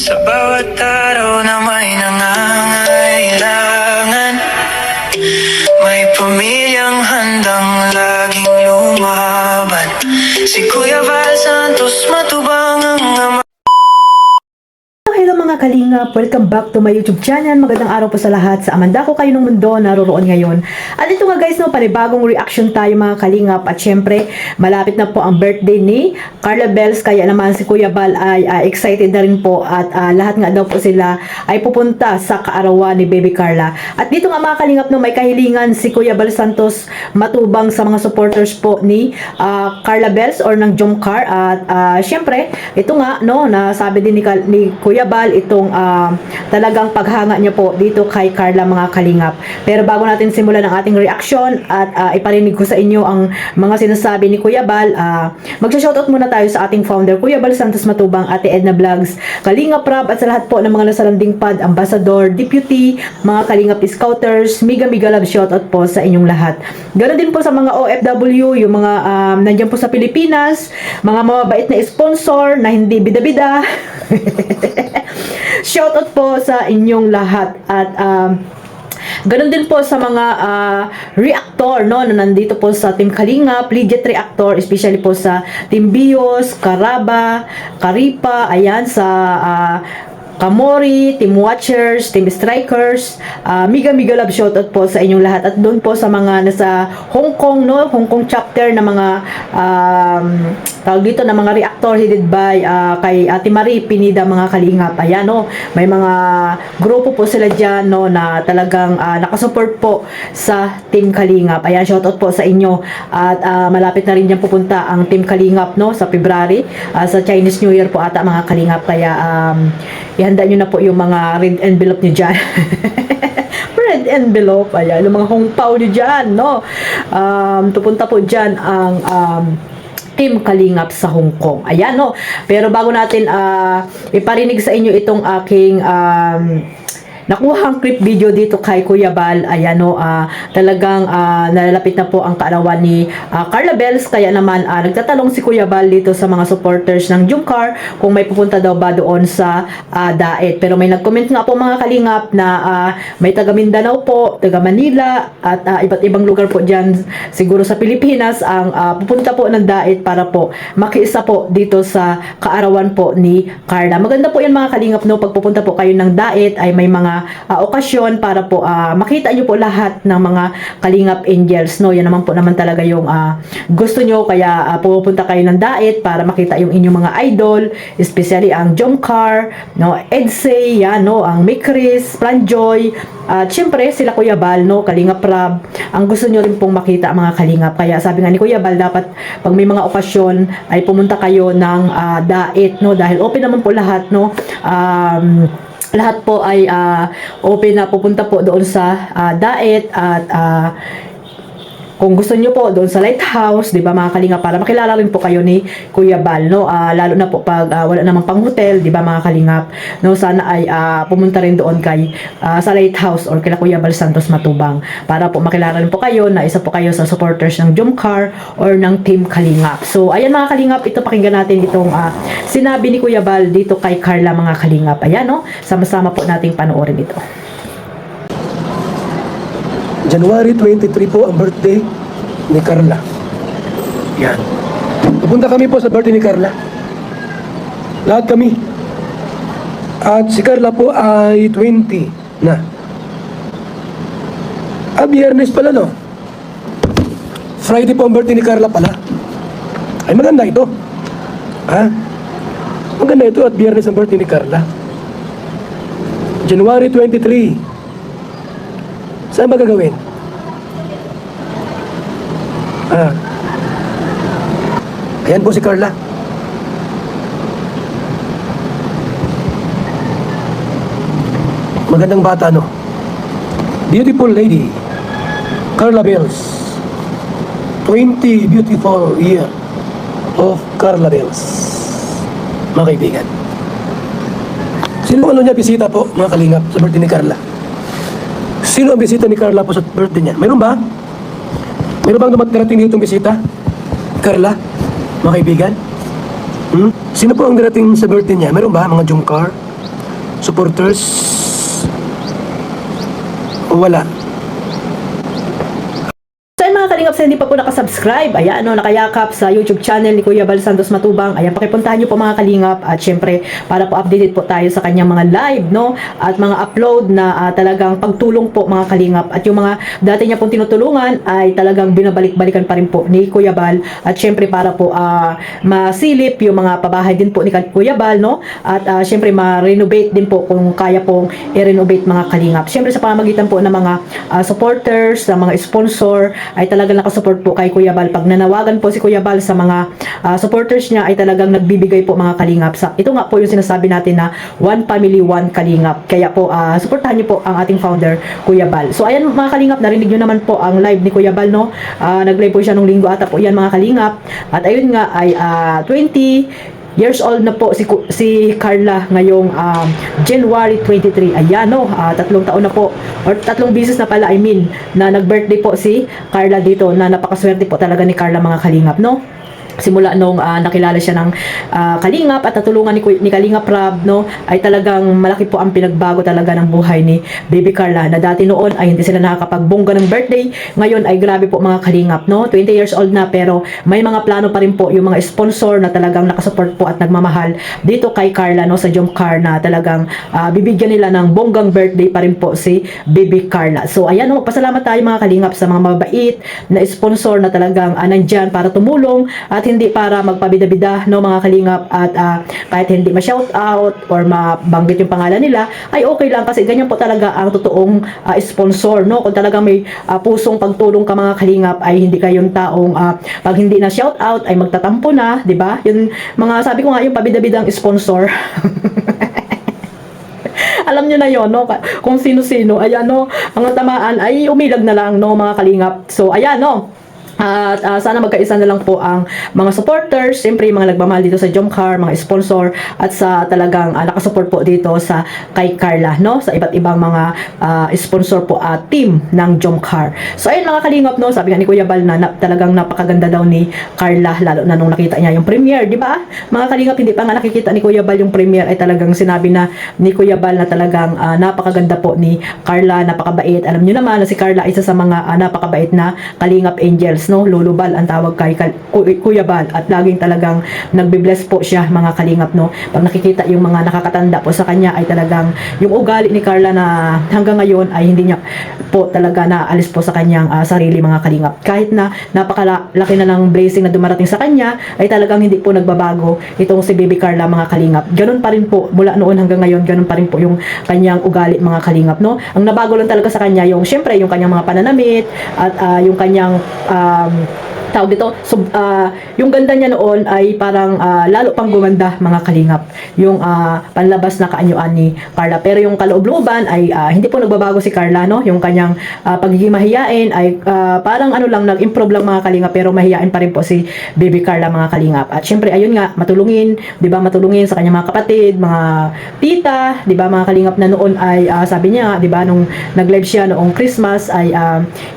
Sa bawat araw na may nangangailangan, may pamilyang handang laging lumaban. Si Kuya Val Santos matubang ang ama. Hello mga kalingap! Welcome back to my YouTube channel. Magandang araw po sa lahat. Sa Amanda ko kayo ng mundo, naroroon ngayon. At ito nga guys, panibagong reaction tayo mga kalingap. At syempre, malapit na po ang birthday ni Carla Bells. Kaya naman si Kuya Val ay excited na rin po. At lahat nga daw po sila ay pupunta sa kaarawan ni Baby Carla. At dito nga mga kalingap, may kahilingan si Kuya Val Santos matubang sa mga supporters po ni Carla Bells or ng Jomcar. At syempre, ito nga, nasabi din ni Kuya Val itong talagang paghanga niya po dito kay Carla mga kalingap. Pero bago natin simulan ang ating reaction at iparinig ko sa inyo ang mga sinasabi ni Kuya Val, magsha-shoutout muna tayo sa ating founder, Kuya Val Santos Matubang, Ate Edna Vlogs, Kalingap Rab, at sa lahat po ng mga nasa landing pad, Ambassador, Deputy, mga Kalingap Scouters, Miga Love, shoutout po sa inyong lahat. Ganon din po sa mga OFW, yung mga nandiyan po sa Pilipinas, mga mababait na sponsor na hindi bida-bida. Shoutout po sa inyong lahat. At ganun din po sa mga reactor na nandito po sa Team Kalingap, legit reactor, especially po sa Team Bios, Karaba, Karipa, ayan, sa Kamori, Team Watchers, Team Strikers, Miga Love, shoutout po sa inyong lahat. At doon po sa mga nasa Hong Kong, Hong Kong chapter na mga tawag dito na mga reactor headed by kay Ate Marie Pinida mga kalingap. Ayan, may mga grupo po sila dyan, na talagang nakasupport po sa Team Kalingap. Ayan, shoutout po sa inyo. At malapit na rin dyan pupunta ang Team Kalingap, sa February, sa Chinese New Year po ata mga kalingap. Kaya ihanda nyo na po yung mga red envelope nyo dyan. Red envelope, ayan, yung mga hongpao nyo dyan, tupunta po dyan ang Team Kalingap sa Hong Kong. Ayan, pero bago natin iparinig sa inyo itong aking nakuhang clip video dito kay Kuya Val, ayan, talagang nalalapit na po ang kaarawan ni Carla Bells. Kaya naman nagtatanong si Kuya Val dito sa mga supporters ng Jomcar kung may pupunta daw ba doon sa Daet. Pero may nag-comment nga po mga kalingap na may taga Mindanao po, taga Manila, at iba't ibang lugar po dyan siguro sa Pilipinas ang pupunta po ng Daet para po makiisa po dito sa kaarawan po ni Carla. Maganda po yan mga kalingap, pag pupunta po kayo ng Daet ay may mga okasyon para po makita nyo po lahat ng mga Kalingap Angels, yan naman po naman talaga yung gusto nyo. Kaya pupunta kayo ng Daet para makita yung inyong mga idol, especially ang Jomcar, Edsay, ang Mikris, Planjoy, at syempre sila Kuya Val, Kalingap Rab, ang gusto nyo rin pong makita mga kalingap. Kaya sabi nga ni Kuya Val, dapat pag may mga okasyon ay pumunta kayo ng Daet, dahil open naman po lahat, lahat po ay open na pupunta po doon sa Daet. At kung gusto nyo po doon sa Lighthouse, di ba mga kalingap, para makilala rin po kayo ni Kuya Val, lalo na po pag wala namang pang hotel, di ba mga kalingap, sana ay pumunta rin doon kay sa Lighthouse or kila Kuya Val Santos Matubang para po makilala rin po kayo na isa po kayo sa supporters ng Jomcar or ng Team Kalingap. So ayan mga kalingap, ito pakinggan natin itong sinabi ni Kuya Val dito kay Carla mga kalingap. Ayan, sama-sama po nating panoorin ito. January 23 po ang birthday ni Carla. Yan. Pupunta kami po sa birthday ni Carla. Lahat kami. At si Carla po ay 20 na. Biyernes pala, Friday po ang birthday ni Carla pala. Ay, maganda ito. Maganda ito at biyernes ang birthday ni Carla. January 23. Saan ba gagawin? Ayan po si Carla. Magandang bata, Beautiful lady. Carla Bells. 20 beautiful year of Carla Bells. Mga kaibigan. Sino niya bisita po, mga kalingap, sa birthday ni Carla? Sino ang bisita ni Carla po sa birthday niya? Meron ba? Meron bang darating dito ang bisita? Carla? Mga kaibigan? Sino po ang darating sa birthday niya? Meron ba mga Jomcar? supporters? O wala? So ayun mga kalingap, sa hindi pa po nakasubscribe, ayan no, nakayakap sa YouTube channel ni Kuya Bal Santos Matubang, ayan pakipuntahan nyo po mga kalingap, at syempre para po updated po tayo sa kanyang mga live no, at mga upload na talagang pagtulong po mga kalingap, at yung mga dati niya pong tinutulungan ay talagang binabalik-balikan pa rin po ni Kuya Bal, at syempre para po masilip yung mga pabahay din po ni Kuya Bal no, at syempre ma-renovate din po kung kaya pong i-renovate mga kalingap, syempre sa pamamagitan po ng mga supporters, sa mga sponsor ay talagang nakasupport po kay Kuya Bal. Pag nanawagan po si Kuya Bal sa mga supporters niya ay talagang nagbibigay po mga kalingap. Ito nga po yung sinasabi natin na one family, one kalingap. Kaya po supportahan niyo po ang ating founder Kuya Bal. So ayan mga kalingap, narinig niyo naman po ang live ni Kuya Bal no. Nag-live po siya nung linggo ata po yan mga kalingap. At ayun nga ay 20 years old na po si Carla ngayong January 23. Ayan no, 3 taon na po, or 3 beses na pala, I mean, na nag-birthday po si Carla dito, na napakaswerte po talaga ni Carla mga kalingap no. Simula nung nakilala siya ng kalingap at natulungan ni Kalingap Rab no, ay talagang malaki po ang pinagbago talaga ng buhay ni Baby Carla, na dati noon ay hindi sila nakakapagbongga ng birthday, ngayon ay grabe po mga kalingap no, 20 years old na pero may mga plano pa rin po yung mga sponsor na talagang nakasupport po at nagmamahal dito kay Carla no, sa Jomcar, na talagang bibigyan nila ng bonggang birthday pa rin po si Baby Carla. So ayan no, pasalamat tayo mga kalingap sa mga mabait na sponsor na talagang nandyan para tumulong at hindi para magpabida-bida no mga kalingap, at kahit hindi ma-shout out or mabanggit yung pangalan nila ay okay lang, kasi ganyan po talaga ang totoong sponsor no. Kung talagang may pusong pagtulong ka mga kalingap ay hindi kayong taong pag hindi na shout out ay magtatampo na, di ba? Yun mga sabi ko nga, yung pabida-bidang sponsor. Alam nyo na yon no, kung sino-sino, ayan no, ang tamaan ay umilag na lang no mga kalingap. So ayan no, at sana magkaisa na lang po ang mga supporters, siyempre yung mga nagmamahal dito sa Jomcar, mga sponsor, at sa talagang nakasupport po dito sa kay Carla no, sa iba't ibang mga sponsor po at team ng Jomcar. So ayun mga kalingap no, sabi nga ni Kuya Bal na talagang napakaganda daw ni Carla, lalo na nung nakita niya yung premiere, di ba? Mga kalingap, hindi pa nga nakikita ni Kuya Bal yung premiere ay talagang sinabi na ni Kuya Bal na talagang napakaganda po ni Carla, napakabait. Alam niyo naman na si Carla isa sa mga napakabait na Kalingap Angels no, Lolo Bal ang tawag kay Kuya Bal, at laging talagang nagbe-bless po siya mga kalingap no. Pag nakikita yung mga nakakatanda po sa kanya ay talagang yung ugali ni Carla na hanggang ngayon ay hindi niya po talaga naalis po sa kanyang sarili mga kalingap. Kahit na napakalaki na ng blessing na dumarating sa kanya ay talagang hindi po nagbabago itong si Baby Carla mga kalingap. Ganun pa rin po mula noon hanggang ngayon, ganun pa rin po yung kanyang ugali mga kalingap no. Ang nabago lang talaga sa kanya yung syempre yung kanyang mga pananamit at yung kanyang tawag dito, yung ganda niya noon ay parang lalo pang gumanda mga kalingap, yung panlabas na kaanyuan ni Carla. Pero yung kaloob-looban ay hindi po nagbabago si Carla no, yung kanyang pagiging mahiyain ay parang ano lang, nag-improve lang mga kalingap, pero mahiyain pa rin po si Baby Carla mga kalingap. At syempre ayun nga, matulungin, 'di ba, matulungin sa kanyang mga kapatid, mga tita, 'di ba mga kalingap, na noon ay sabi niya, 'di ba, nung nag-live siya noong Christmas ay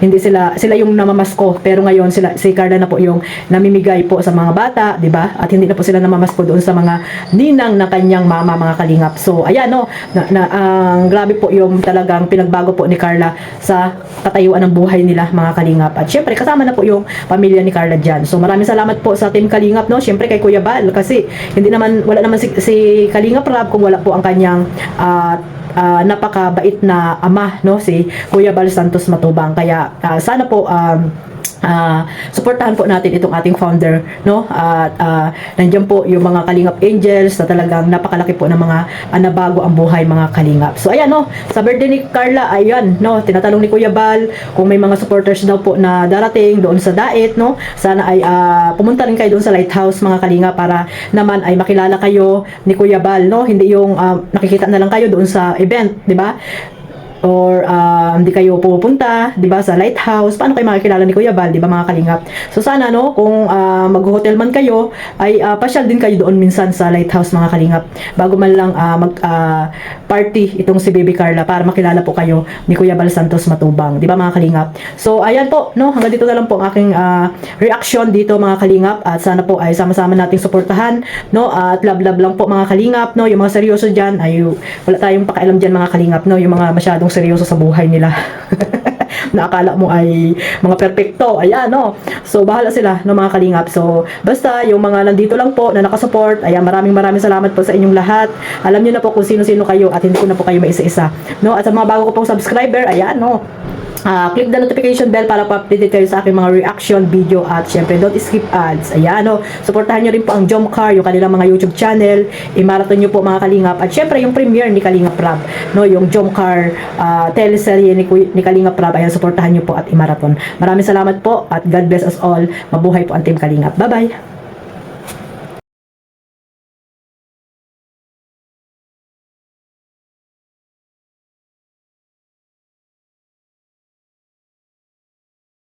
hindi sila yung namamasko, pero ngayon si Carla na po yung namimigay po sa mga bata, 'di ba? At hindi na po sila namamasko doon sa mga ninang na kanyang mama mga kalingap. So ayan no, ang grabe po yung talagang pinagbago po ni Carla sa katayuan ng buhay nila mga kalingap. At syempre kasama na po yung pamilya ni Carla diyan. So maraming salamat po sa Team Kalingap no, syempre kay Kuya Bal, kasi wala naman si Kalingap Rab kung wala po ang kanyang napakabait na ama no, si Kuya Bal Santos Matubang. Kaya sana po suportahan po natin itong ating founder no, at nandiyan po yung mga Kalingap Angels na talagang napakalaki po ng mga nabago ang buhay mga kalingap. So ayan no, sa birthday ni Carla, ayan no, tinatanong ni Kuya Bal kung may mga supporters daw po na darating doon sa Daet no, sana ay pumunta rin kayo doon sa Lighthouse mga kalingap, para naman ay makilala kayo ni Kuya Bal no, hindi yung nakikita na lang kayo doon sa event, di ba? or hindi kayo pupunta, 'di ba, sa lighthouse, paano kayo makikilala ni Kuya Val, 'di ba mga kalingap? So sana no, kung mag-hotel man kayo, ay pasyal din kayo doon minsan sa lighthouse mga kalingap. Bago man lang party itong si Baby Carla para makilala po kayo ni Kuya Val Santos Matubang, 'di ba mga kalingap? So ayan po, no, hanggang dito na lang po ang aking reaction dito mga kalingap, at sana po ay sama-sama nating suportahan, no, at love lang po mga kalingap, no, yung mga seryoso diyan ay wala tayong pakialam diyan mga kalingap, no, yung mga masyadong seryoso sa buhay nila. Na akala mo ay mga perpekto, ayan, no. So bahala sila, no mga kalingap. So basta yung mga nandito lang po na nakasupport, ayan, maraming salamat po sa inyong lahat. Alam niyo na po kung sino-sino kayo at hindi ko na po kayo maisa-isa, no. At sa mga bago ko pong subscriber, ayan, no, click the notification bell para pa-update kayo sa aking mga reaction video, at syempre don't skip ads. Ayan, no, suportahan nyo rin po ang Jomcar, yung kanilang mga YouTube channel, i-marathon nyo po mga kalingap, at syempre yung premiere ni Kalingap Rab, no, yung Jomcar teleserye ni Kalingap Rab, ayan, suportahan nyo po at i-marathon. Maraming salamat po at God bless us all. Mabuhay po ang Team Kalingap. Bye bye.